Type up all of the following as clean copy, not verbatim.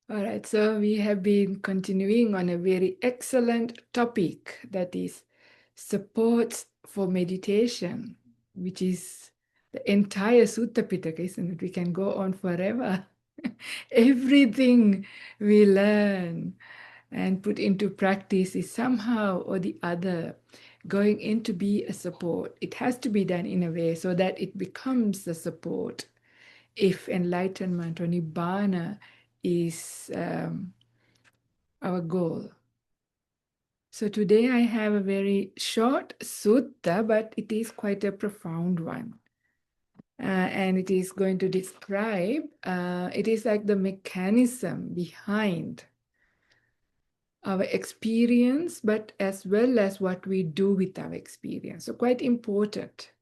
All right, so we have been continuing on a very excellent topic, that is supports for meditation, which is the entire Sutta Pitaka, isn't it? We can go on forever. Everything we learn and put into practice is somehow or the other going in to be a support. It has to be done in a way so that it becomes a support if enlightenment or nibbana is our goal. So today I have a very short sutta, but it is quite a profound one. And it is going to describe, it is like the mechanism behind our experience, but as well as what we do with our experience. So quite important,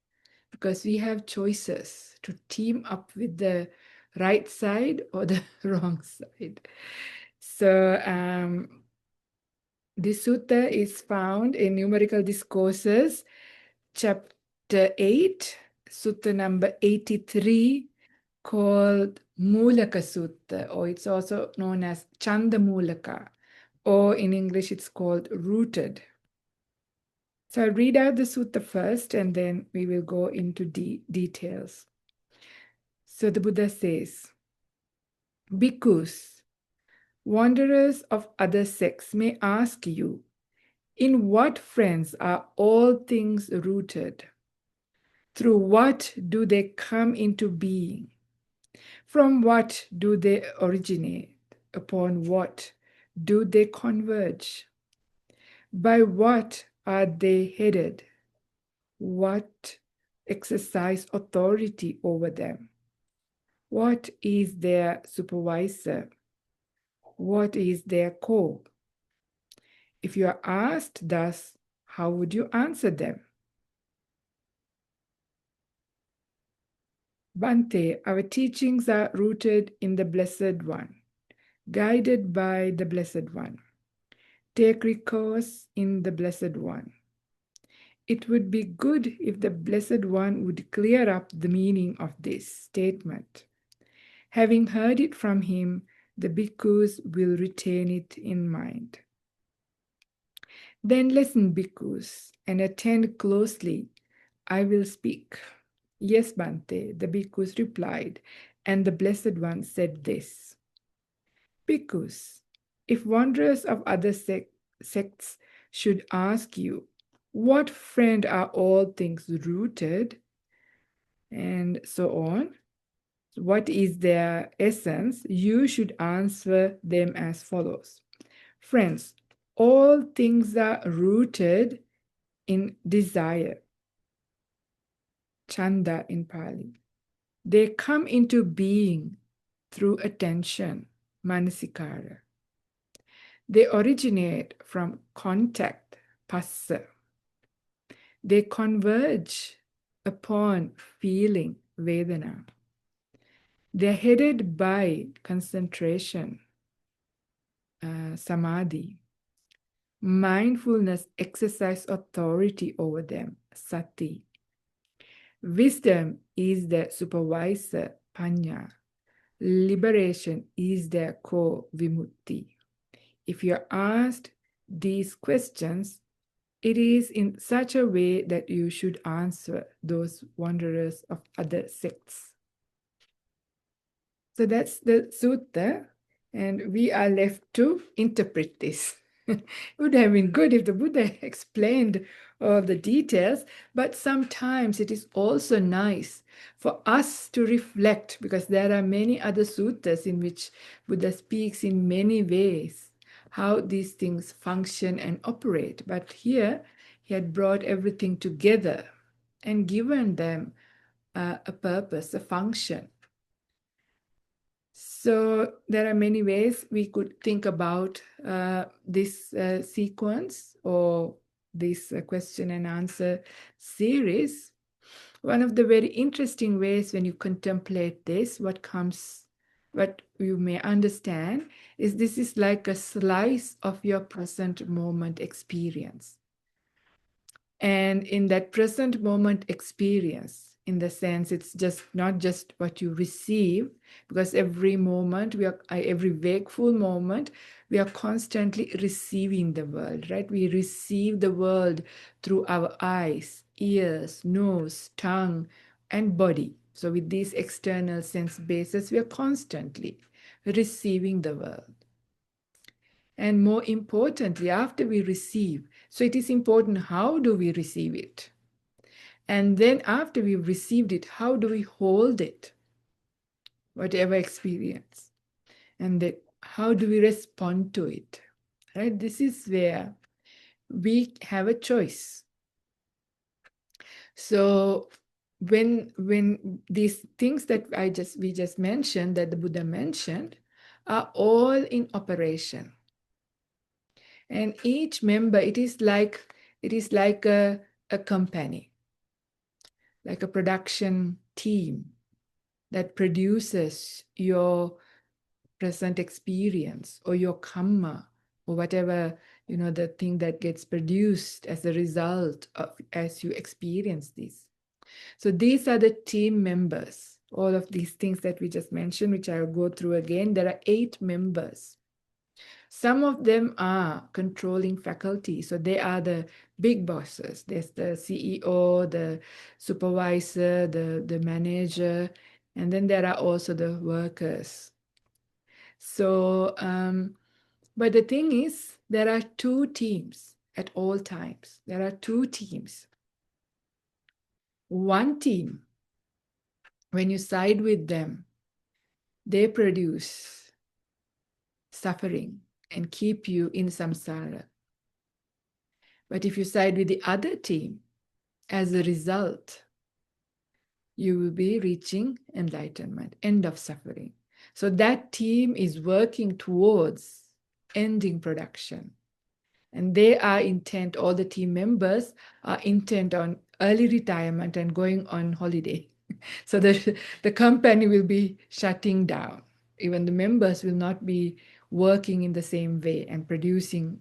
because we have choices to team up with the right side or the wrong side. So this sutta is found in Numerical Discourses, chapter 8, sutta number 83, called Mūlaka Sutta, or it's also known as Canda mūlaka, or in English it's called rooted. So I'll read out the sutta first, and then we will go into details. So the Buddha says, Bhikkhus, wanderers of other sects may ask you, in what friends are all things rooted? Through what do they come into being? From what do they originate? Upon what do they converge? By what are they headed? What exercise authority over them? What is their supervisor? What is their call? If you are asked thus, how would you answer them? Bhante, our teachings are rooted in the Blessed One, guided by the Blessed One. Take recourse in the Blessed One. It would be good if the Blessed One would clear up the meaning of this statement. Having heard it from him, the bhikkhus will retain it in mind. Then listen, bhikkhus, and attend closely. I will speak. Yes, Bhante, the bhikkhus replied, and the Blessed One said this. Bhikkhus, if wanderers of other sects should ask you, what friend are all things rooted? And so on. What is their essence? You should answer them as follows. Friends, all things are rooted in desire. Canda in Pali. They come into being through attention, manasikara. They originate from contact, phassa. They converge upon feeling, vedana. They're headed by concentration, samadhi. Mindfulness exercise authority over them, sati. Wisdom is their supervisor, panya. Liberation is their core, vimutti. If you're asked these questions, it is in such a way that you should answer those wanderers of other sects. So that's the sutta, and we are left to interpret this. It would have been good if the Buddha explained all the details, but sometimes it is also nice for us to reflect, because there are many other suttas in which Buddha speaks in many ways how these things function and operate. But here he had brought everything together and given them a purpose, a function. So there are many ways we could think about this sequence or this question and answer series. One of the very interesting ways when you contemplate this, what you may understand is this is like a slice of your present moment experience. And in that present moment experience, in the sense it's just not just what you receive, because every moment every wakeful moment, we are constantly receiving the world, right? We receive the world through our eyes, ears, nose, tongue, and body. So with these external sense bases, we are constantly receiving the world. And more importantly, after we receive, so it is important, how do we receive it? And then after we've received it, how do we hold it? Whatever experience. And then how do we respond to it? Right? This is where we have a choice. So when these things that we just mentioned, that the Buddha mentioned, are all in operation. And each member, it is like a company, like a production team that produces your present experience or your karma or whatever, the thing that gets produced as a result of as you experience this. So these are the team members. All of these things that we just mentioned, which I'll go through again, there are 8 members. Some of them are controlling faculty. So they are the big bosses. There's the CEO, the supervisor, the manager, and then there are also the workers. So, but the thing is, there are 2 teams at all times. There are 2 teams. One team, when you side with them, they produce suffering and keep you in samsara. But if you side with the other team, as a result, you will be reaching enlightenment, end of suffering. So that team is working towards ending production. And they are intent, all the team members are intent on early retirement and going on holiday. So the company will be shutting down. Even the members will not be working in the same way and producing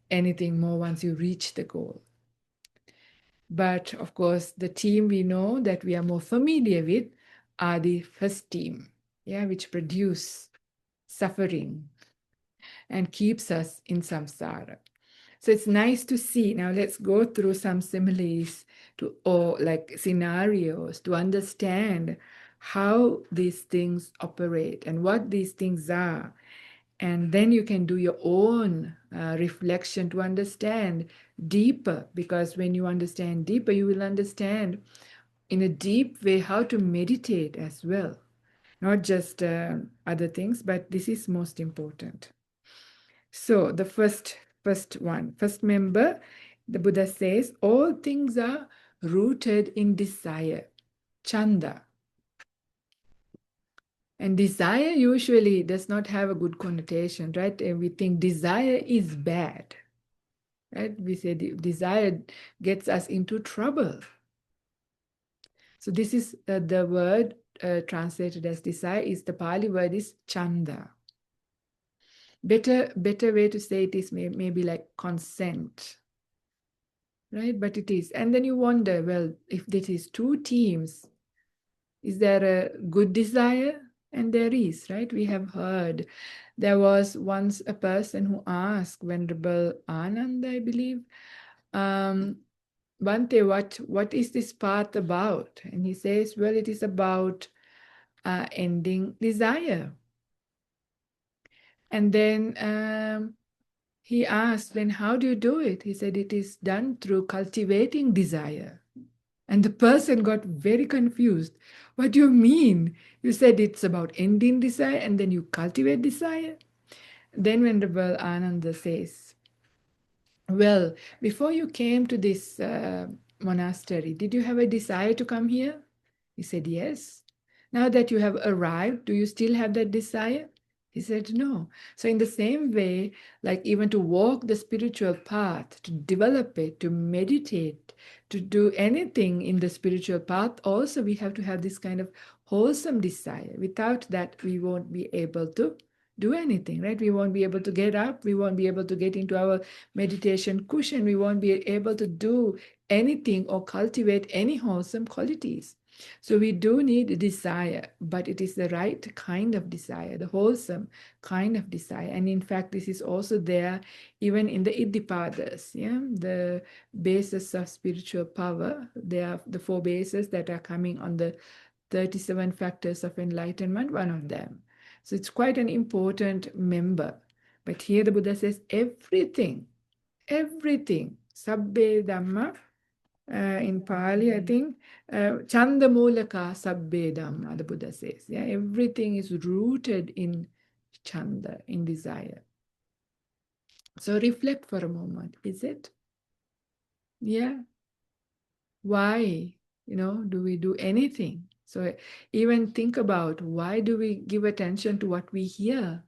anything more once you reach the goal. But of course, the team we know that we are more familiar with are the first team, which produce suffering and keeps us in samsara. So it's nice to see. Now let's go through some similes or like scenarios to understand how these things operate and what these things are. And then you can do your own reflection to understand deeper, because when you understand deeper, you will understand in a deep way how to meditate as well. Not just other things, but this is most important. So the first member, the Buddha says, all things are rooted in desire, Canda. And desire usually does not have a good connotation, right? And we think desire is bad, right? We say desire gets us into trouble. So this is the word translated as desire is the Pali word is Canda. Better way to say it is maybe like consent, right? But it is. And then you wonder, well, if this is 2 teams, is there a good desire? And there is, right? We have heard. There was once a person who asked Venerable Ananda, I believe, Bhante, what is this path about? And he says, well, it is about ending desire. And then he asked, then how do you do it? He said, it is done through cultivating desire. And the person got very confused. What do you mean? You said it's about ending desire and then you cultivate desire? Then Venerable Ananda says, well, before you came to this monastery, did you have a desire to come here? He said, yes. Now that you have arrived, do you still have that desire? He said, no. So in the same way, like even to walk the spiritual path, to develop it, to meditate, to do anything in the spiritual path, also we have to have this kind of wholesome desire. Without that, we won't be able to do anything, right? We won't be able to get up. We won't be able to get into our meditation cushion. We won't be able to do anything or cultivate any wholesome qualities. So we do need desire, but it is the right kind of desire, the wholesome kind of desire. And in fact, this is also there even in the Iddhipadas, yeah, the basis of spiritual power. They are the four bases that are coming on the 37 factors of enlightenment, one of them. So it's quite an important member. But here the Buddha says everything, sabbe dhamma, in Pali, I think, Canda mūlaka sabbe dhamma, the Buddha says. Yeah, everything is rooted in Chanda, in desire. So reflect for a moment, is it? Yeah. Why, do we do anything? So even think about, why do we give attention to what we hear?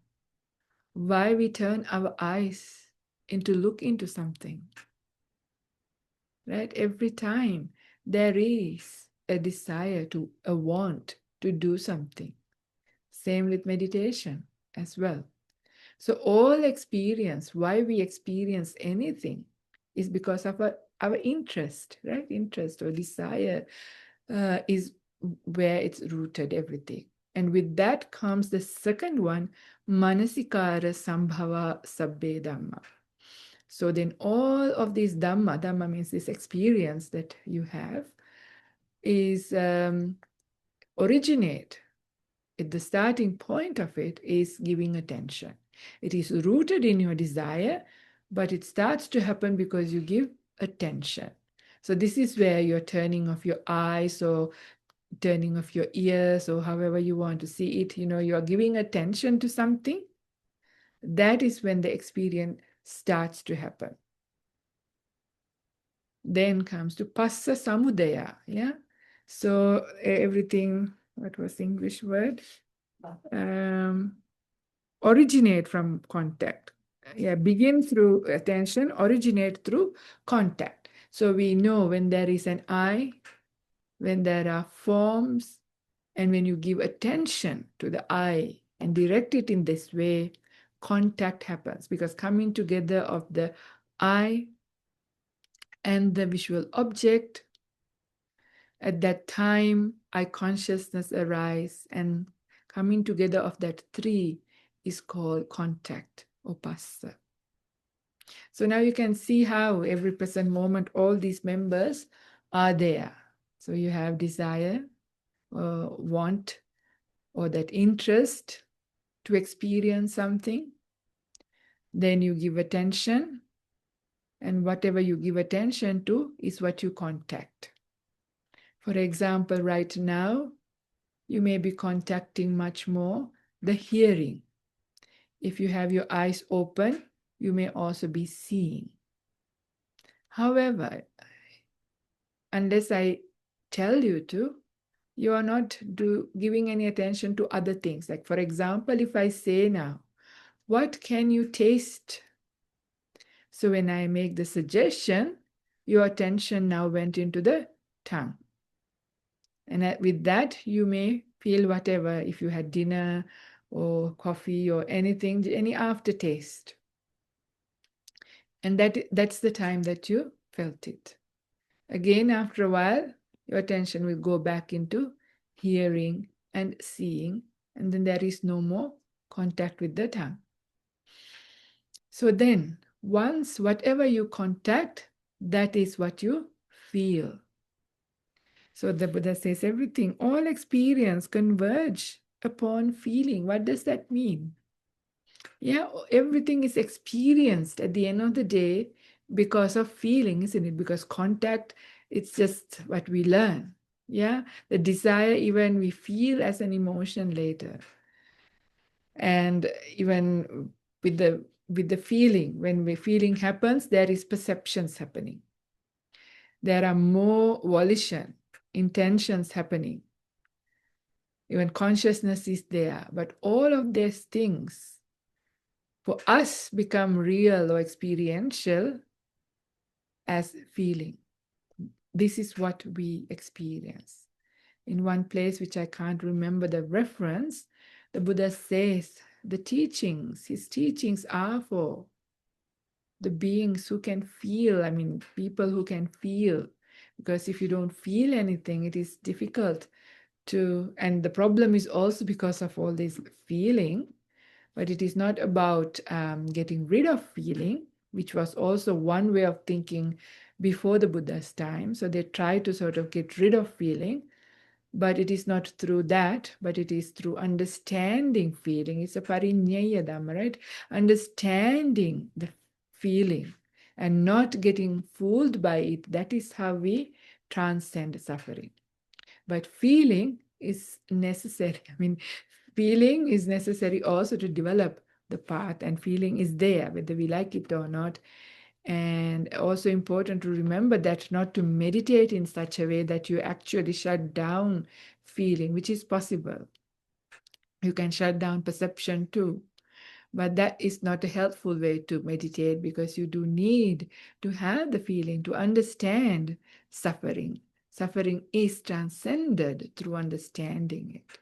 Why we turn our eyes into look into something? Right? Every time there is a desire a want to do something. Same with meditation as well. So all experience, why we experience anything, is because of our interest, right? Interest or desire is where it's rooted, everything. And with that comes the second one, manasikara sambhava sabbe dhamma. So then all of these dhamma means this experience that you have, is originate. At the starting point of it is giving attention. It is rooted in your desire, but it starts to happen because you give attention. So this is where you're turning off your eyes or turning off your ears or however you want to see it. You're giving attention to something. That is when the experience starts to happen. Then comes to passa samudaya. Yeah. So everything, what was the English word? Originate from contact. Yeah, begin through attention, originate through contact. So we know when there is an eye, when there are forms, and when you give attention to the eye and direct it in this way, contact happens, because coming together of the eye and the visual object, at that time, eye consciousness arise, and coming together of that three is called contact or passa. So now you can see how every present moment, all these members are there. So you have desire, want, or that interest to experience something. Then you give attention, and whatever you give attention to is what you contact. For example, right now, you may be contacting much more the hearing. If you have your eyes open, you may also be seeing. However, unless I tell you to, you are not giving any attention to other things. Like, for example, if I say now, what can you taste? So when I make the suggestion, your attention now went into the tongue. And with that, you may feel whatever, if you had dinner or coffee or anything, any aftertaste. And that's the time that you felt it. Again, after a while, your attention will go back into hearing and seeing, and then there is no more contact with the tongue. So then, once whatever you contact, that is what you feel. So the Buddha says everything, all experience converge upon feeling. What does that mean? Yeah, everything is experienced at the end of the day because of feeling, isn't it? Because contact, it's just what we learn. Yeah, the desire, even we feel as an emotion later. And even with the feeling, when the feeling happens, there is perceptions happening. There are more volition, intentions happening. Even consciousness is there. But all of these things, for us, become real or experiential as feeling. This is what we experience. In one place, which I can't remember the reference, the Buddha says his teachings are for the beings who can feel, people who can feel. Because if you don't feel anything, it is difficult to, and the problem is also because of all this feeling, but it is not about getting rid of feeling, which was also one way of thinking before the Buddha's time. So they try to sort of get rid of feeling, but it is not through that, but it is through understanding feeling. It's a pariññaya dhamma, right? Understanding the feeling and not getting fooled by it. That is how we transcend suffering. But feeling is necessary. I mean, feeling is necessary also to develop the path, and feeling is there, whether we like it or not. And also important to remember that not to meditate in such a way that you actually shut down feeling, which is possible. You can shut down perception too. But that is not a helpful way to meditate, because you do need to have the feeling to understand suffering. Suffering is transcended through understanding it.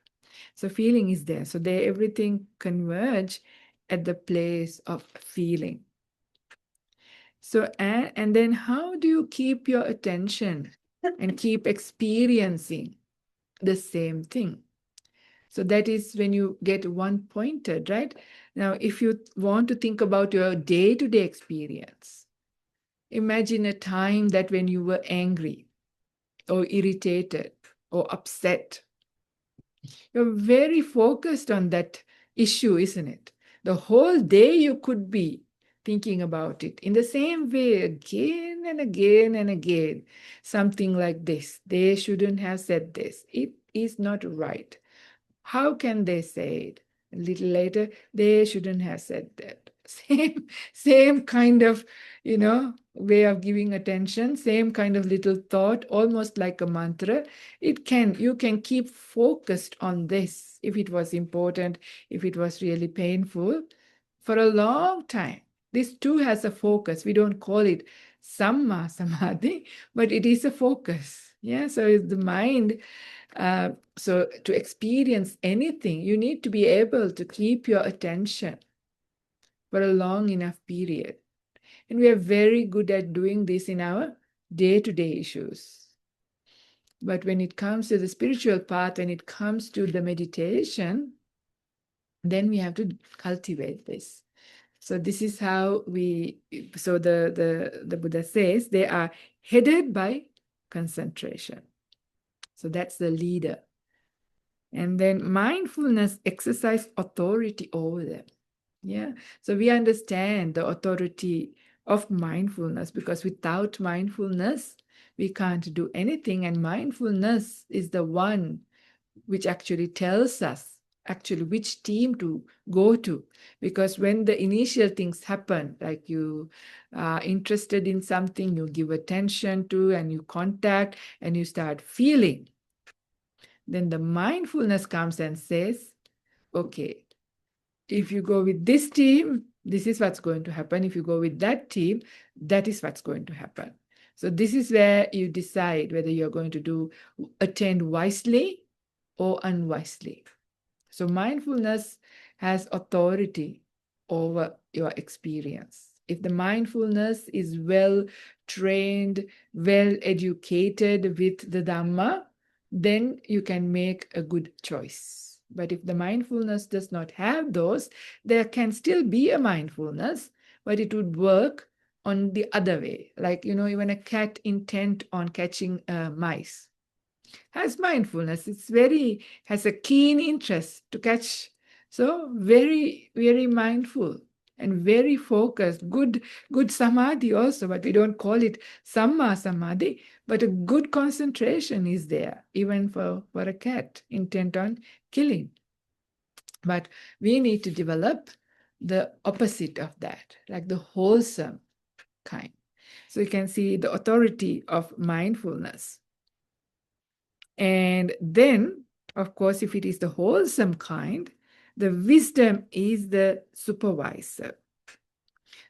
So feeling is there. So they everything converge at the place of feeling. So and then how do you keep your attention and keep experiencing the same thing? So that is when you get one pointed, right? Now, if you want to think about your day-to-day experience, imagine a time that when you were angry or irritated or upset. You're very focused on that issue, isn't it? The whole day you could be thinking about it in the same way again and again and again. Something like this. They shouldn't have said this. It is not right. How can they say it? A little later, they shouldn't have said that. Same kind of, way of giving attention, same kind of little thought, almost like a mantra. You can keep focused on this if it was important, if it was really painful, for a long time. This too has a focus. We don't call it samma samadhi, but it is a focus. Yeah, so the mind. So to experience anything, you need to be able to keep your attention for a long enough period. And we are very good at doing this in our day-to-day issues. But when it comes to the spiritual path, when it comes to the meditation, then we have to cultivate this. So this is how so the Buddha says they are headed by concentration. So that's the leader. And then mindfulness exercise authority over them. Yeah. So we understand the authority of mindfulness, because without mindfulness, we can't do anything. And mindfulness is the one which actually tells us actually which team to go to. Because when the initial things happen, like you are interested in something, you give attention to and you contact and you start feeling, then the mindfulness comes and says, okay, if you go with this team, this is what's going to happen. If you go with that team, that is what's going to happen. So this is where you decide whether you're going to attend wisely or unwisely. So mindfulness has authority over your experience. If the mindfulness is well trained, well educated with the Dhamma, then you can make a good choice. But if the mindfulness does not have those, there can still be a mindfulness, but it would work on the other way. Like, even a cat intent on catching mice has mindfulness. Has a keen interest to catch. So very, very mindful and very focused. Good samadhi also, but we don't call it samma samadhi, but a good concentration is there, even for a cat intent on killing. But we need to develop the opposite of that, like the wholesome kind. So you can see the authority of mindfulness. And then, of course, if it is the wholesome kind, the wisdom is the supervisor.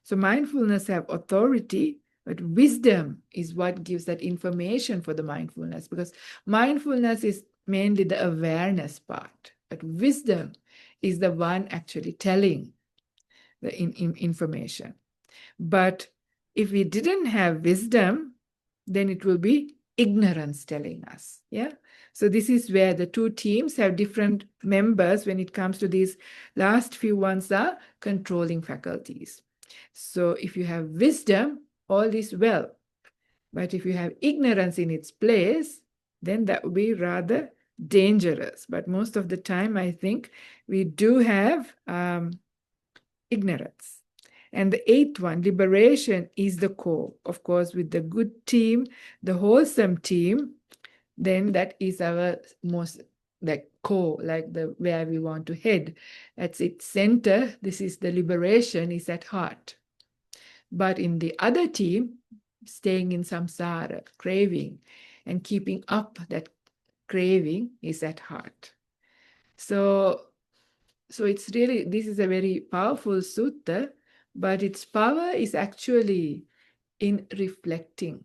So mindfulness have authority, but wisdom is what gives that information for the mindfulness, because mindfulness is mainly the awareness part, but wisdom is the one actually telling the information. But if we didn't have wisdom, then it will be ignorance telling us. Yeah. So this is where the two teams have different members when it comes to these last few ones are controlling faculties. So if you have wisdom, all is well. But if you have ignorance in its place, then that would be rather dangerous. But most of the time, I think we do have ignorance. And the eighth one, liberation, is the core. Of course, with the good team, the wholesome team, then that is our most like core, like the where we want to head. That's its center. This is the liberation is at heart. But in the other team, staying in samsara, craving, and keeping up that craving is at heart. So it's really, this is a very powerful sutta, but its power is actually in reflecting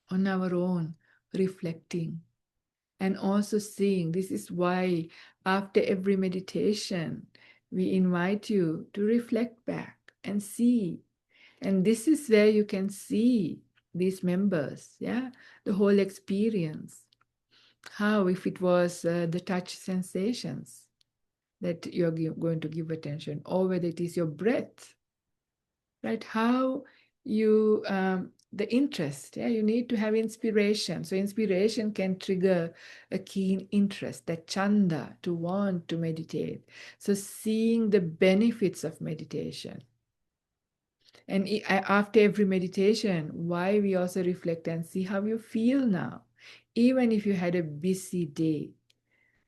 on our own, reflecting, and also seeing. This is why after every meditation, we invite you to reflect back and see. And this is where you can see these members, yeah, the whole experience. How if it was the touch sensations that you're going to give attention, or whether it is your breath, right? How you, the interest, yeah, you need to have inspiration. So inspiration can trigger a keen interest, that chanda, to want to meditate. So seeing the benefits of meditation. And after every meditation, why we also reflect and see how you feel now. Even if you had a busy day,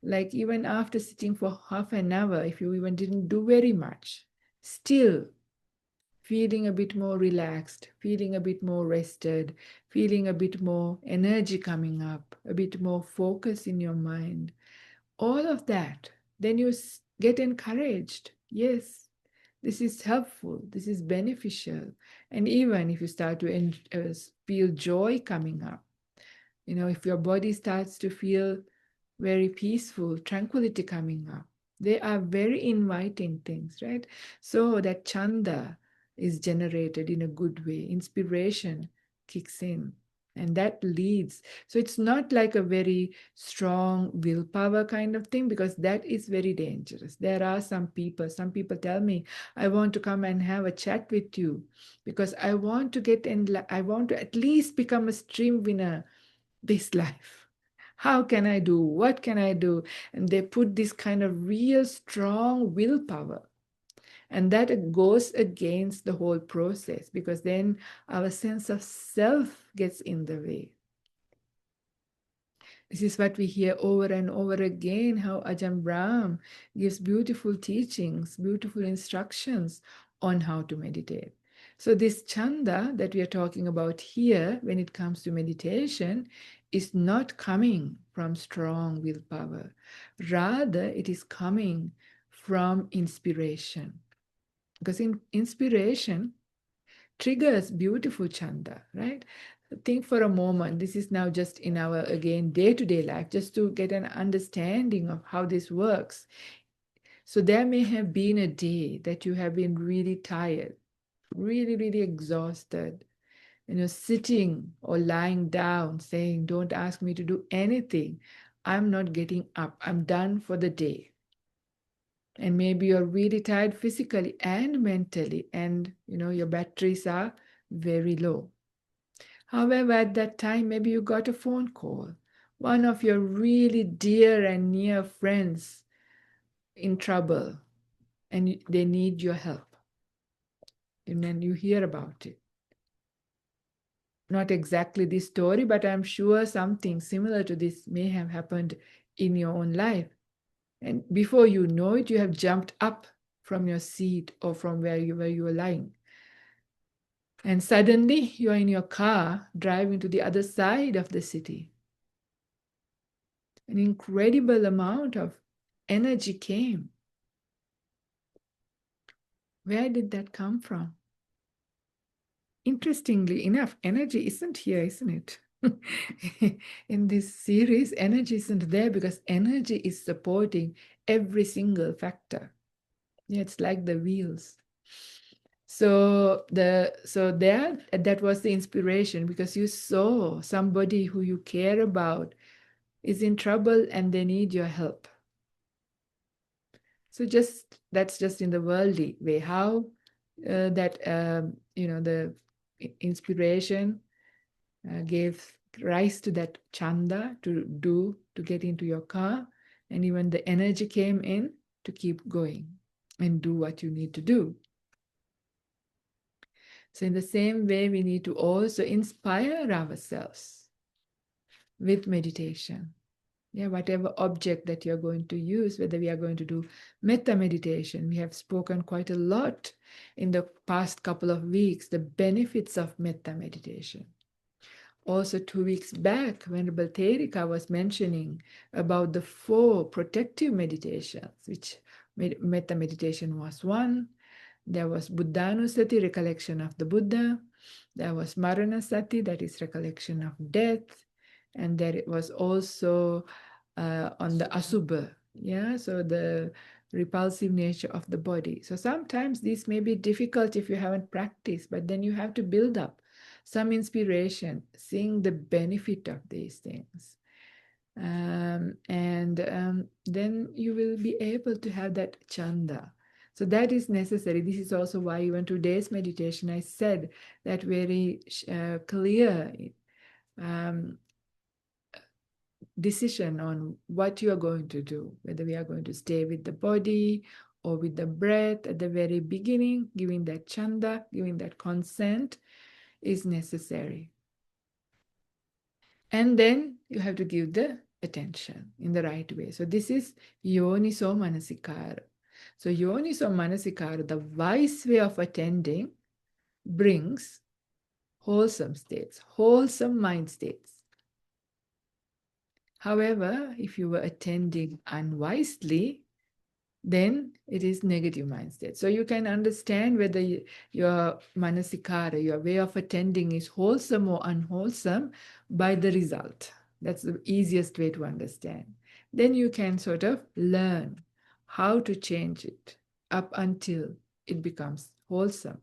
like even after sitting for half an hour, if you even didn't do very much, still feeling a bit more relaxed, feeling a bit more rested, feeling a bit more energy coming up, a bit more focus in your mind, all of that, then you get encouraged. Yes, this is helpful, this is beneficial. And even if you start to feel joy coming up, if your body starts to feel very peaceful, tranquility coming up, they are very inviting things, right? So that chanda is generated in a good way, inspiration kicks in. And that leads. So it's not like a very strong willpower kind of thing, because that is very dangerous. There are some people tell me, I want to come and have a chat with you because I want to I want to at least become a stream winner this life. How can I do? What can I do? And they put this kind of real strong willpower. And that goes against the whole process, because then our sense of self gets in the way. This is what we hear over and over again, how Ajahn Brahm gives beautiful teachings, beautiful instructions on how to meditate. So this chanda that we are talking about here, when it comes to meditation, is not coming from strong willpower. Rather, it is coming from inspiration. Because inspiration triggers beautiful chanda, right? Think for a moment, this is now just in our, again, day-to-day life, just to get an understanding of how this works. So there may have been a day that you have been really tired, really, really exhausted, sitting or lying down saying, don't ask me to do anything. I'm not getting up. I'm done for the day. And maybe you're really tired physically and mentally, and your batteries are very low. However, at that time, maybe you got a phone call. One of your really dear and near friends in trouble, and they need your help. And then you hear about it. Not exactly this story, but I'm sure something similar to this may have happened in your own life. And before you know it, you have jumped up from your seat or from where you were lying. And suddenly you are in your car driving to the other side of the city. An incredible amount of energy came. Where did that come from? Interestingly enough, energy isn't here, isn't it? In this series, energy isn't there because energy is supporting every single factor. Yeah, it's like the wheels. That was the inspiration, because you saw somebody who you care about is in trouble and they need your help. So that's just in the worldly way, how the inspiration gave rise to that chanda to get into your car, and even the energy came in to keep going and do what you need to do. So in the same way, we need to also inspire ourselves with meditation. Yeah, whatever object that you're going to use, whether we are going to do metta meditation. We have spoken quite a lot in the past couple of weeks, the benefits of metta meditation. Also 2 weeks back, Venerable Therika was mentioning about the 4 protective meditations, which metta meditation was one. There was Buddhanusati, recollection of the Buddha. There was Maranasati, that is recollection of death. And there was also on the Asubha, so the repulsive nature of the body. So sometimes this may be difficult if you haven't practiced, but then you have to build up some inspiration, seeing the benefit of these things. Then you will be able to have that chanda. So that is necessary. This is also why even today's meditation, I said that very clear decision on what you are going to do, whether we are going to stay with the body or with the breath at the very beginning, giving that chanda, giving that consent is necessary. And then you have to give the attention in the right way. So this is yoniso manasikara. So yoniso manasikara, the wise way of attending, brings wholesome states, wholesome mind states. However, if you were attending unwisely, then it is negative mind state. So you can understand whether your manasikara, your way of attending, is wholesome or unwholesome by the result. That's the easiest way to understand. Then you can sort of learn how to change it up until it becomes wholesome.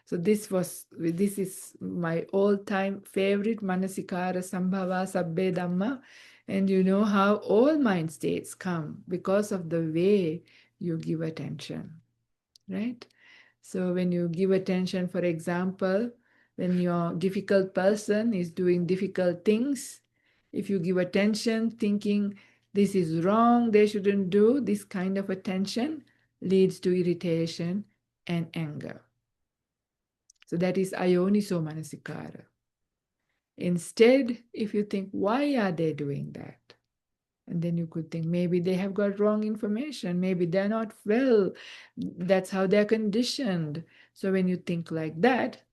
So this is my all-time favorite manasikara sambhava sabbe dhamma. And you know how all mind states come because of the way you give attention, right? So when you give attention, for example, when your difficult person is doing difficult things, if you give attention thinking this is wrong, they shouldn't do, this kind of attention leads to irritation and anger. So that is ayoniso manasikara. Instead, if you think, why are they doing that? And then you could think, maybe they have got wrong information. Maybe they're not well. That's how they're conditioned. So when you think like that,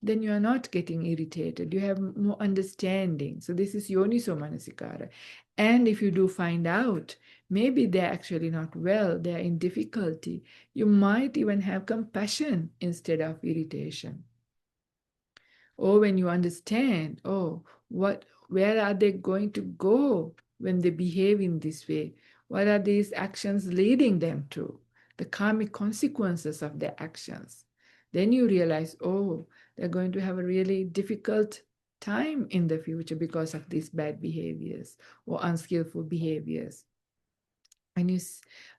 then you are not getting irritated. You have more understanding. So this is yoniso manasikara. And if you do find out, maybe they're actually not well, they're in difficulty, you might even have compassion instead of irritation. Or when you understand, where are they going to go when they behave in this way? What are these actions leading them to? The karmic consequences of their actions. Then you realize, they're going to have a really difficult time in the future because of these bad behaviors or unskillful behaviors. And you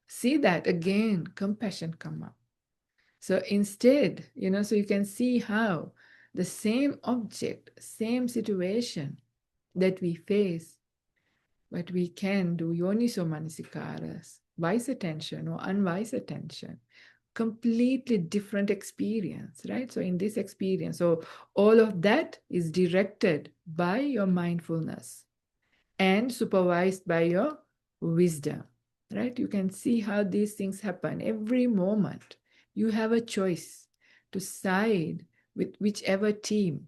see that again, compassion come up. So instead, so you can see how the same object, same situation that we face, but we can do yoniso manasikaras, wise attention or unwise attention, completely different experience, right? So in this experience, so all of that is directed by your mindfulness and supervised by your wisdom, right? You can see how these things happen every moment. You have a choice to side with whichever team.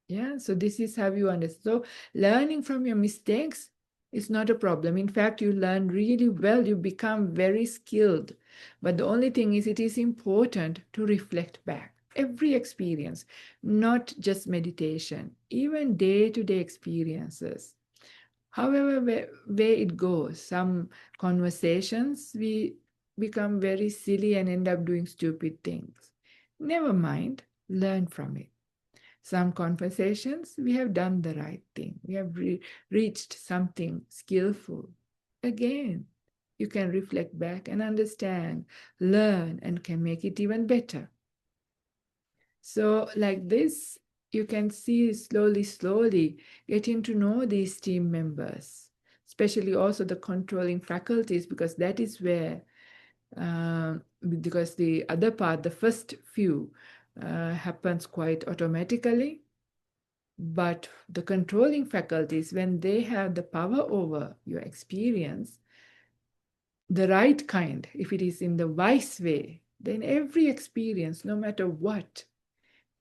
Yeah, so this is how you understand. So learning from your mistakes is not a problem. In fact, you learn really well. You become very skilled. But the only thing is, it is important to reflect back. Every experience, not just meditation, even day-to-day experiences. However way it goes, some conversations, we become very silly and end up doing stupid things. Never mind, learn from it. Some conversations, we have done the right thing. We have reached something skillful. Again, you can reflect back and understand, learn, and can make it even better. So, like this, you can see slowly getting to know these team members, especially also the controlling faculties, because that is where, because the other part, the first few, happens quite automatically. But the controlling faculties, when they have the power over your experience, the right kind, if it is in the wise way, then every experience, no matter what,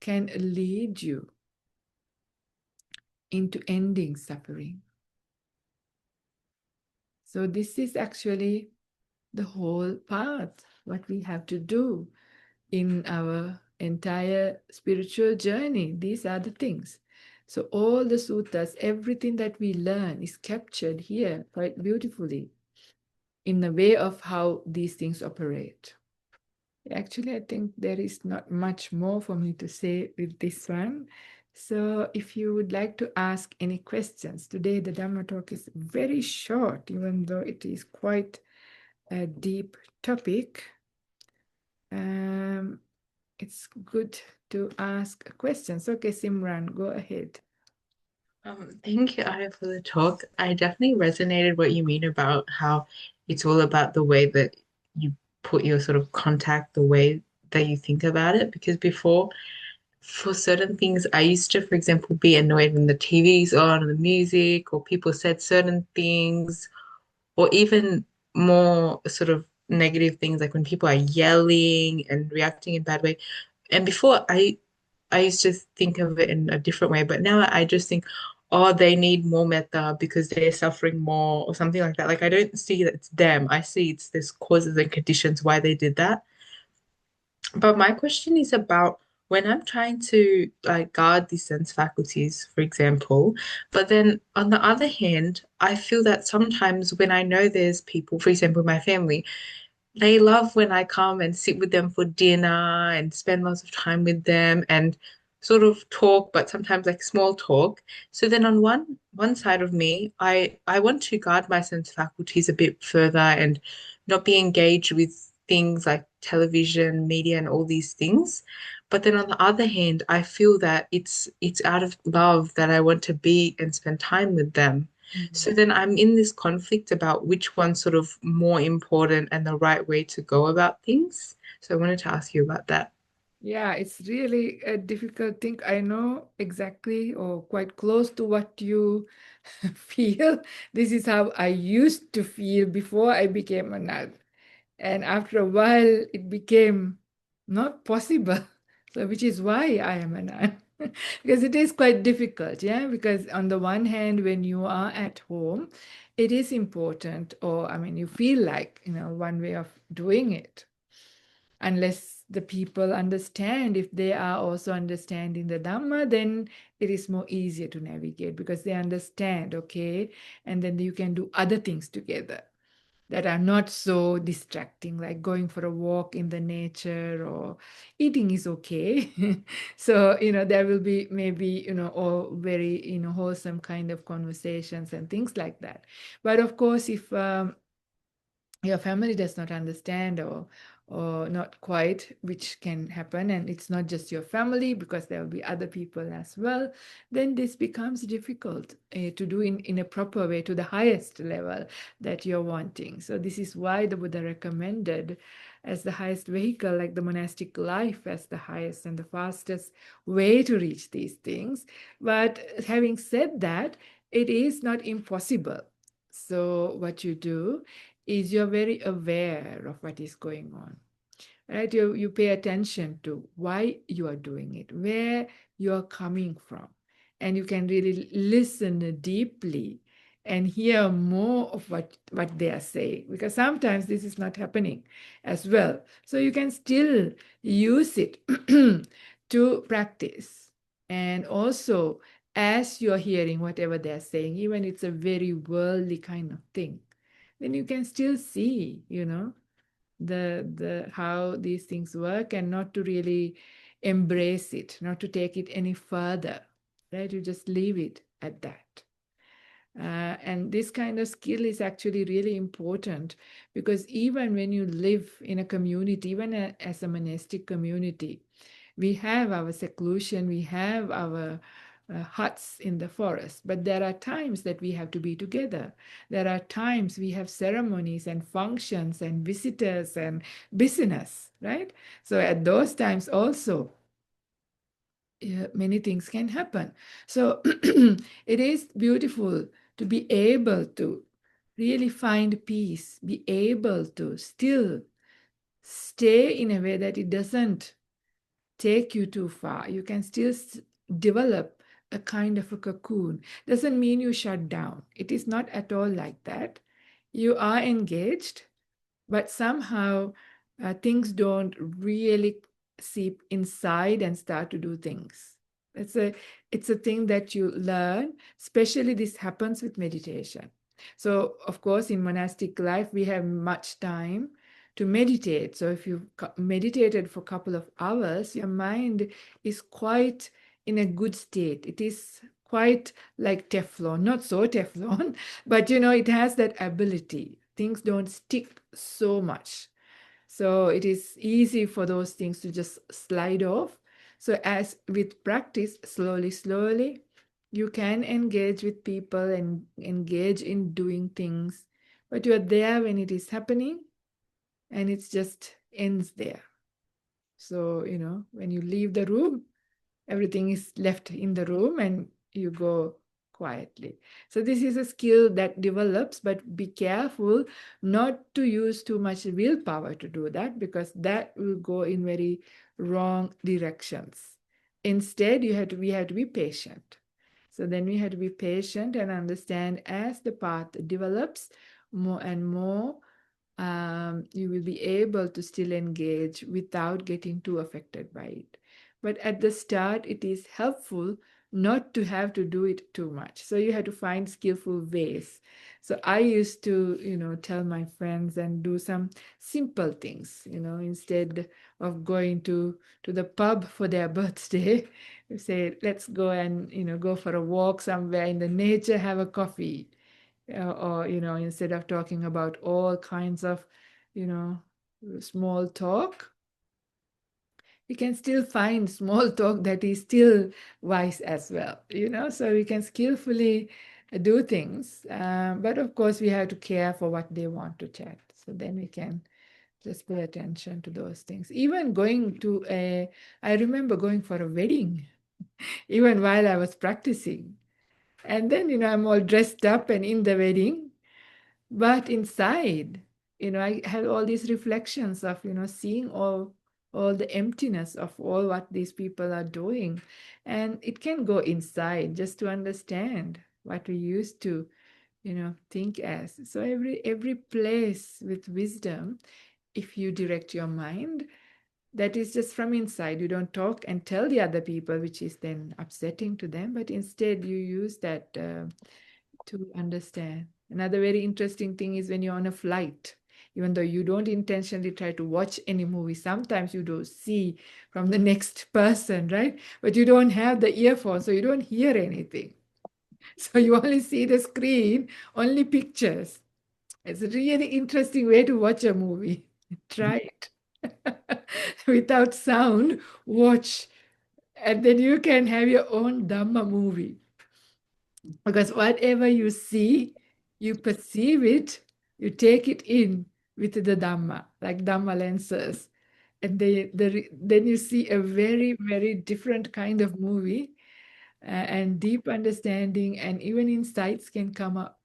can lead you into ending suffering. So, this is actually the whole path, what we have to do in our entire spiritual journey. These are the things. So, all the suttas, everything that we learn is captured here quite beautifully in the way of how these things operate. Actually, I think there is not much more for me to say with this one. So if you would like to ask any questions, today the Dhamma talk is very short, even though it is quite a deep topic. It's good to ask questions. Okay, Simran, go ahead. Thank you, Aya, for the talk. I definitely resonated what you mean about how it's all about the way that you put your sort of contact, the way that you think about it. Because before, for certain things, I used to, for example, be annoyed when the TV's on, or the music, or people said certain things, or even more sort of negative things, like when people are yelling and reacting in a bad way. And before, I used to think of it in a different way, but now I just think, oh, they need more metta because they're suffering more or something like that. Like I don't see that it's them. I see it's this causes and conditions why they did that. But my question is about when I'm trying to like guard the sense faculties, for example, but then on the other hand, I feel that sometimes when I know there's people, for example, my family, they love when I come and sit with them for dinner and spend lots of time with them and sort of talk, but sometimes like small talk. So then on one side of me, I want to guard my sense faculties a bit further and not be engaged with things like television, media, and all these things. But then on the other hand, I feel that it's out of love that I want to be and spend time with them. So then I'm in this conflict about which one's sort of more important and the right way to go about things. So I wanted to ask you about that. Yeah, it's really a difficult thing. I know exactly or quite close to what you feel. This is how I used to feel before I became a nun. And after a while, it became not possible. So, which is why I am a nun. Because it is quite difficult, yeah. Because on the one hand, when you are at home, it is important, or I mean, you feel like, one way of doing it, unless the people understand. If they are also understanding the Dhamma, then it is more easier to navigate because they understand, okay, and then you can do other things together that are not so distracting, like going for a walk in the nature or eating is okay. So, there will be maybe, or very, wholesome kind of conversations and things like that. But of course, if your family does not understand or not quite, which can happen, and it's not just your family because there will be other people as well, then this becomes difficult to do in a proper way to the highest level that you're wanting. So this is why the Buddha recommended as the highest vehicle, like the monastic life as the highest and the fastest way to reach these things. But having said that, it is not impossible. So what you do is you're very aware of what is going on, right? You pay attention to why you are doing it, where you're coming from, and you can really listen deeply and hear more of what they are saying, because sometimes this is not happening as well. So you can still use it to practice. And also, as you're hearing whatever they're saying, even it's a very worldly kind of thing, then you can still see, the how these things work, and not to really embrace it, not to take it any further, right? You just leave it at that. And this kind of skill is actually really important, because even when you live in a community, even as a monastic community, we have our seclusion, we have our huts in the forest, but there are times that we have to be together. There are times we have ceremonies and functions and visitors and business, right? So at those times also, many things can happen. So it is beautiful to be able to really find peace, be able to still stay in a way that it doesn't take you too far. You can still develop a kind of a cocoon. Doesn't mean you shut down. It is not at all like that. You are engaged, but somehow things don't really seep inside and start to do things. It's a thing that you learn. Especially this happens with meditation. So of course in monastic life we have much time to meditate. So if you've meditated for a couple of hours, your mind is quite in a good state. It is quite like Teflon, not so Teflon, but it has that ability. Things don't stick so much. So it is easy for those things to just slide off. So as with practice, slowly, slowly, you can engage with people and engage in doing things, but you're there when it is happening, and it just ends there. So, when you leave the room, everything is left in the room and you go quietly. So this is a skill that develops, but be careful not to use too much willpower to do that, because that will go in very wrong directions. Instead, we have to be patient. So then we have to be patient and understand, as the path develops more and more, you will be able to still engage without getting too affected by it. But at the start, it is helpful not to have to do it too much. So you have to find skillful ways. So I used to, tell my friends and do some simple things, instead of going to the pub for their birthday, say, let's go and, go for a walk somewhere in the nature, have a coffee. Or, instead of talking about all kinds of, you know, small talk, we can still find small talk that is still wise as well, so we can skillfully do things. But of course, we have to care for what they want to chat. So then we can just pay attention to those things. Even I remember going for a wedding, even while I was practicing. And then, I'm all dressed up and in the wedding. But inside, I had all these reflections of, seeing all the emptiness of all what these people are doing. And it can go inside just to understand what we used to, think as. So every place with wisdom, if you direct your mind, that is just from inside. You don't talk and tell the other people, which is then upsetting to them, but instead you use that to understand. Another very interesting thing is when you're on a flight, even though you don't intentionally try to watch any movie, sometimes you do see from the next person, right? But you don't have the earphone, so you don't hear anything. So you only see the screen, only pictures. It's a really interesting way to watch a movie. Try it. Without sound, watch. And then you can have your own Dhamma movie. Because whatever you see, you perceive it, you take it in with the Dhamma, like Dhamma lenses. And then you see a very, very different kind of movie, and deep understanding and even insights can come up.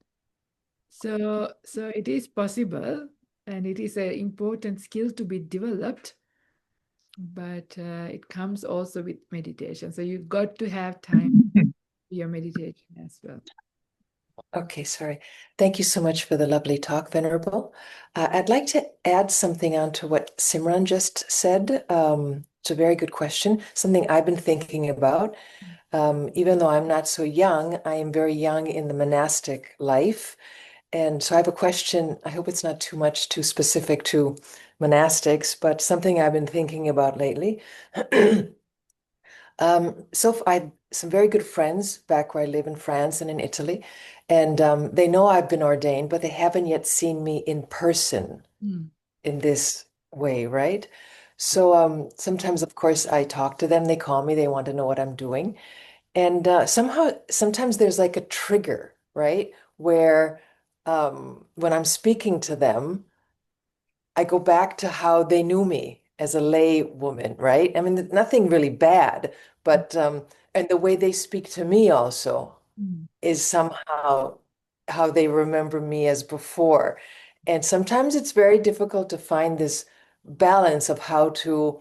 So it is possible, and it is an important skill to be developed, but it comes also with meditation. So you've got to have time for your meditation as well. Okay, sorry. Thank you so much for the lovely talk, Venerable. I'd like to add something on to what Simran just said. It's a very good question, something I've been thinking about. Even though I'm not so young, I am very young in the monastic life. And so I have a question. I hope it's not too specific to monastics, but something I've been thinking about lately. I have some very good friends back where I live in France and in Italy, and they know I've been ordained, but they haven't yet seen me in person Mm. in this way, right? So sometimes, of course, I talk to them. They call me. They want to know what I'm doing, and sometimes there's like a trigger, right? Where when I'm speaking to them, I go back to how they knew me as a lay woman, right? I mean, nothing really bad, but and the way they speak to me also Mm. is somehow how they remember me as before. And sometimes it's very difficult to find this balance of how to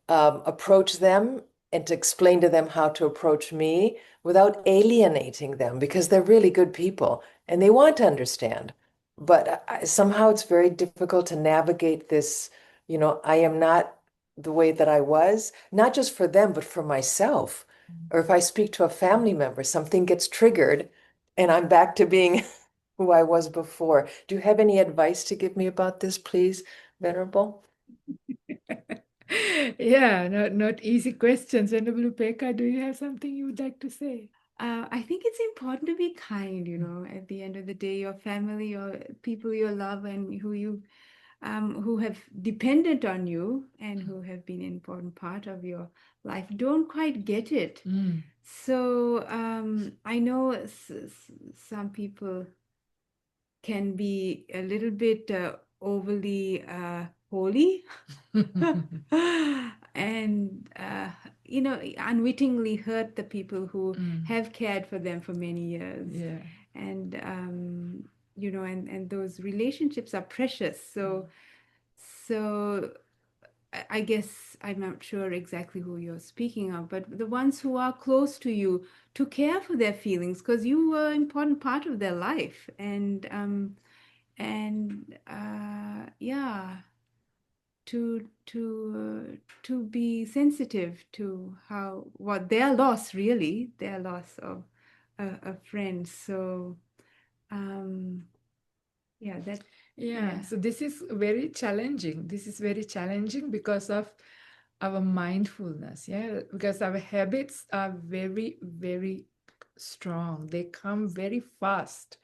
approach them and to explain to them how to approach me without alienating them because they're really good people and they want to understand. But somehow it's very difficult to navigate this. I am not the way that I was, not just for them, but for myself. Or if I speak to a family member, something gets triggered and I'm back to being who I was before. Do you have any advice to give me about this, please, Venerable? Yeah, not easy questions. Venerable Upeka, do you have something you would like to say? I think it's important to be kind, at the end of the day, your family, your people you love and who have dependent on you and who have been an important part of your life don't quite get it. Mm. So I know some people can be a little bit overly holy and unwittingly hurt the people who Mm. have cared for them for many years. Yeah. And and those relationships are precious. So I guess I'm not sure exactly who you're speaking of, but the ones who are close to you, to care for their feelings, because you were an important part of their life. Yeah, to be sensitive to what their loss, really, their loss of a friend. So yeah, that Yeah, so this is very challenging. This is very challenging because of our mindfulness, yeah, because our habits are very, very strong. They come very fast.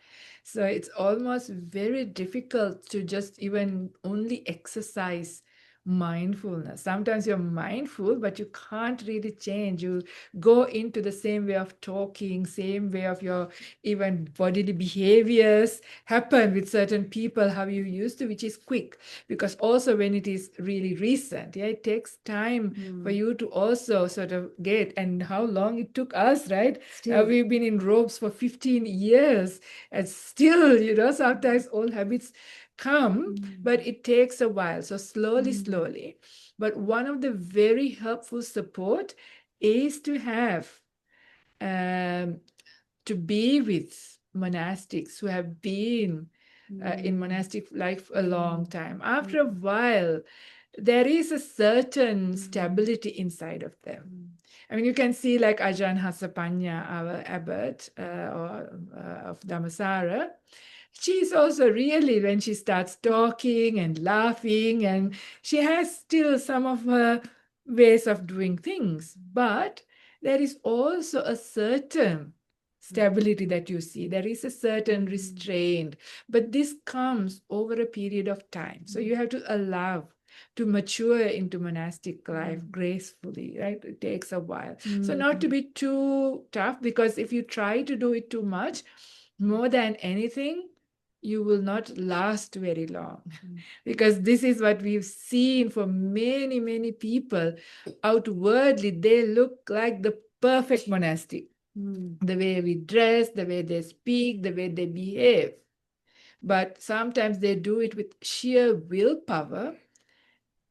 So it's almost very difficult to just even only exercise mindfulness. Sometimes you're mindful, but you can't really change. You go into the same way of talking, same way of your even bodily behaviors happen with certain people, how you used to, which is quick. Because also when it is really recent, yeah, it takes time for you to also sort of get, and how long it took us, right? still. We've been in robes for 15 years, and still, sometimes old habits come, but it takes a while. So slowly. But one of the very helpful support is to have, to be with monastics who have been in monastic life a long time. After a while, there is a certain stability inside of them. I mean, you can see like Ajahn Hasapanya, our abbot of Dhammasara. She's also really, when she starts talking and laughing, and she has still some of her ways of doing things, but there is also a certain stability that you see. There is a certain restraint, but this comes over a period of time. So you have to allow to mature into monastic life gracefully, right? It takes a while. So not to be too tough, because if you try to do it too much, more than anything, you will not last very long. Because this is what we've seen for many, many people. Outwardly, they look like the perfect monastic. The way we dress, the way they speak, the way they behave. But sometimes they do it with sheer willpower,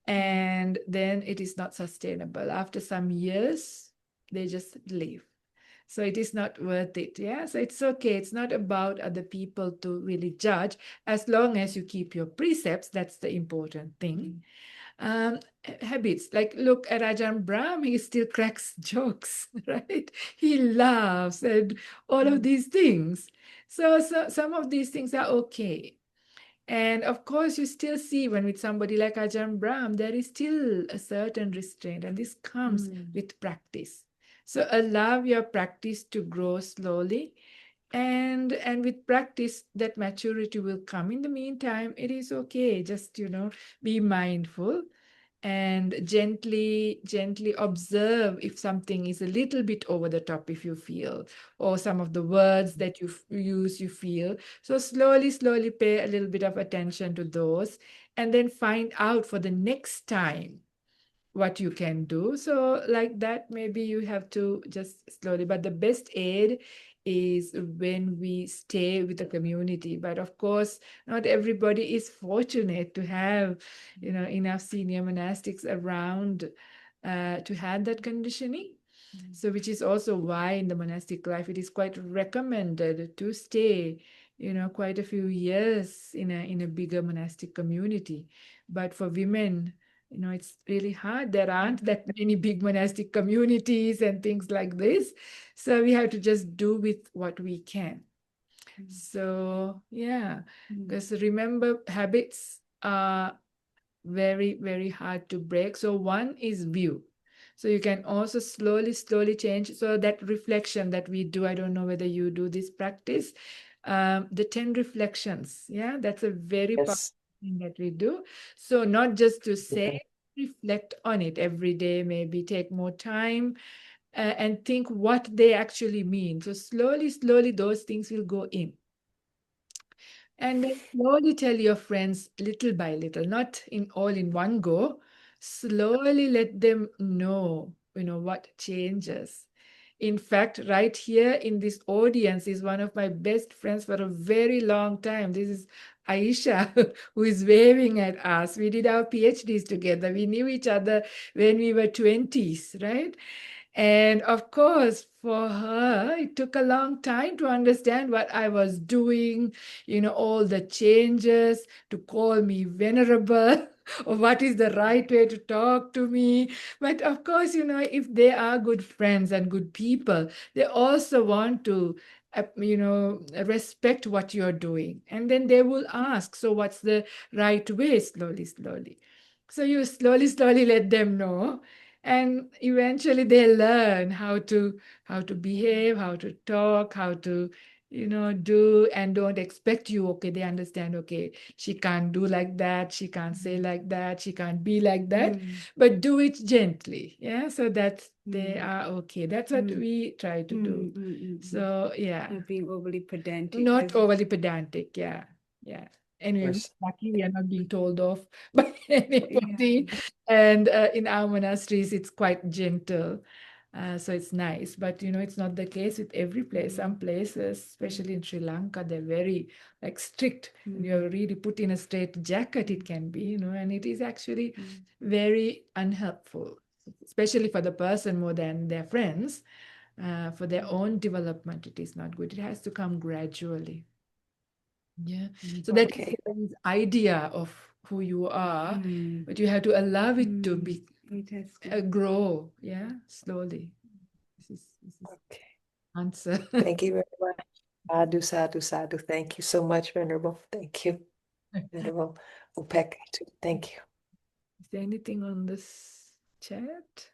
and then it is not sustainable. After some years, they just leave. So it is not worth it. Yeah. So it's okay. It's not about other people to really judge. As long as you keep your precepts, that's the important thing. Habits, like look at Ajahn Brahm, he still cracks jokes, right? He laughs and all of these things. So some of these things are okay. And of course, you still see when with somebody like Ajahn Brahm, there is still a certain restraint, and this comes with practice. So allow your practice to grow slowly, and with practice, that maturity will come. In the meantime, it is okay. Just, be mindful and gently observe if something is a little bit over the top, if you feel, or some of the words that you use, you feel. So slowly pay a little bit of attention to those, and then find out for the next time what you can do. So like that, maybe you have to just slowly, but the best aid is when we stay with the community. But of course, not everybody is fortunate to have, enough senior monastics around to have that conditioning. So which is also why in the monastic life, it is quite recommended to stay, quite a few years in a bigger monastic community. But for women, it's really hard. There aren't that many big monastic communities and things like this. So we have to just do with what we can. So, yeah, because remember, habits are very, very hard to break. So one is view. So you can also slowly change. So that reflection that we do, I don't know whether you do this practice, the 10 reflections. Yeah, that's a very powerful Yes. thing that we do. So not just to say, reflect on it every day, maybe take more time and think what they actually mean. So slowly, those things will go in. And then slowly tell your friends little by little, not all in one go. Slowly let them know, what changes. In fact, right here in this audience is one of my best friends for a very long time. This is Aisha, who is waving at us. We did our PhDs together. We knew each other when we were 20s, right? And of course, for her, it took a long time to understand what I was doing, all the changes, to call me venerable, or what is the right way to talk to me. But of course, if they are good friends and good people, they also want to, respect what you're doing. And then they will ask, so what's the right way? Slowly. So you slowly let them know, and eventually they learn how to behave, how to talk, how to do, and don't expect you. Okay, they understand, okay, she can't do like that, she can't say like that, she can't be like that, but do it gently. Yeah, so that they are okay. That's what we try to do. So yeah, Not being overly pedantic. not overly pedantic. Yeah. Anyway, we're lucky we are not being told off by anybody. And in our monasteries, it's quite gentle. So it's nice. But, it's not the case with every place. Some places, especially in Sri Lanka, they're very strict. And you're really put in a straight jacket, it can be, and it is actually very unhelpful, especially for the person more than their friends. For their own development, it is not good. It has to come gradually. Yeah. So that is this idea of who you are, but you have to allow it to be grow. Yeah, slowly. This is Okay. answer. Thank you very much. Sadhu. Thank you so much, Venerable. Thank you, Venerable Upek. Thank you. Is there anything on this chat?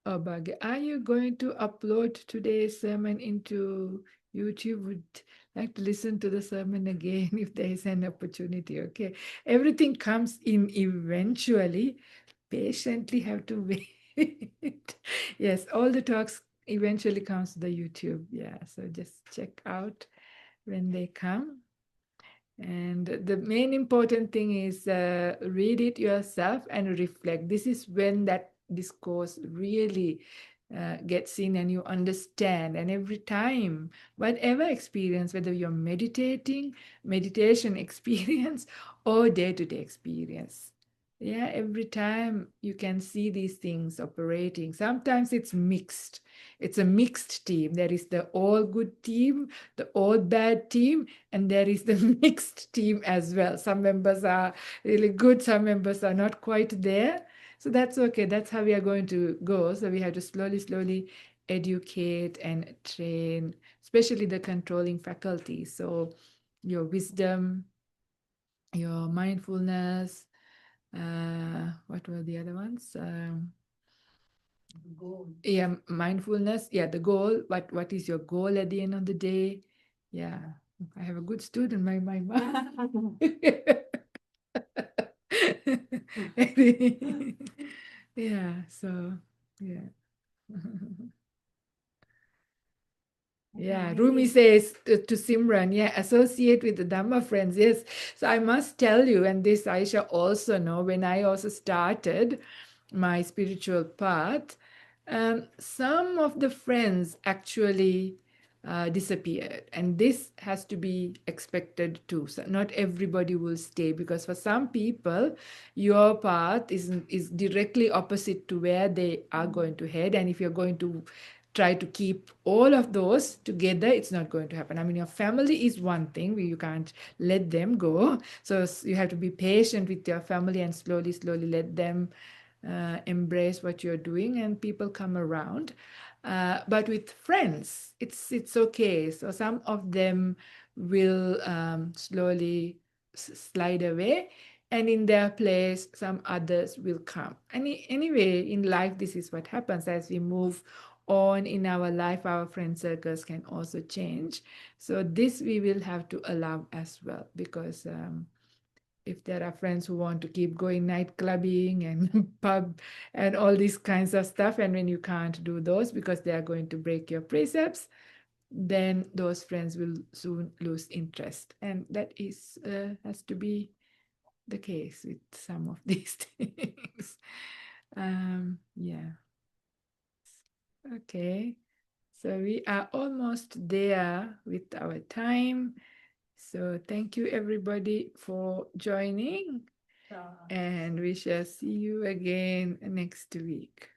Oh, Bhagya, are you going to upload today's sermon into YouTube? Would like to listen to the sermon again if there is an opportunity. Okay. Everything comes in eventually. Patiently have to wait. Yes, all the talks eventually comes to the YouTube. Yeah, so just check out when they come. And the main important thing is read it yourself and reflect. This is when that discourse really gets in and you understand. And every time, whatever experience, whether you're meditation experience, or day-to-day experience, yeah, every time you can see these things operating. Sometimes it's mixed. It's a mixed team. There is the all good team, the all bad team, and there is the mixed team as well. Some members are really good, some members are not quite there. So that's okay. That's how we are going to go. So we have to slowly educate and train, especially the controlling faculty. So your wisdom, your mindfulness. What were the other ones? Yeah, mindfulness. Yeah, the goal. What is your goal at the end of the day? Yeah, I have a good student, my mom. Yeah, so yeah. Yeah, Rumi says to Simran, yeah, associate with the Dhamma friends. Yes. So I must tell you, and this Aisha also know, when I also started my spiritual path, some of the friends actually disappeared. And this has to be expected too. So not everybody will stay, because for some people, your path is directly opposite to where they are going to head. And if you're going to try to keep all of those together, it's not going to happen. I mean, your family is one thing where you can't let them go. So you have to be patient with your family and slowly, slowly let them embrace what you're doing, and people come around. But with friends, it's okay. So some of them will slowly slide away, and in their place, some others will come. Anyway, in life, this is what happens as we move on in our life. Our friend circles can also change. So this we will have to allow as well, because if there are friends who want to keep going night clubbing and pub and all these kinds of stuff, and when you can't do those because they are going to break your precepts, then those friends will soon lose interest, and that is has to be the case with some of these things. Yeah. Okay. So we are almost there with our time. So thank you everybody for joining, and we shall see you again next week.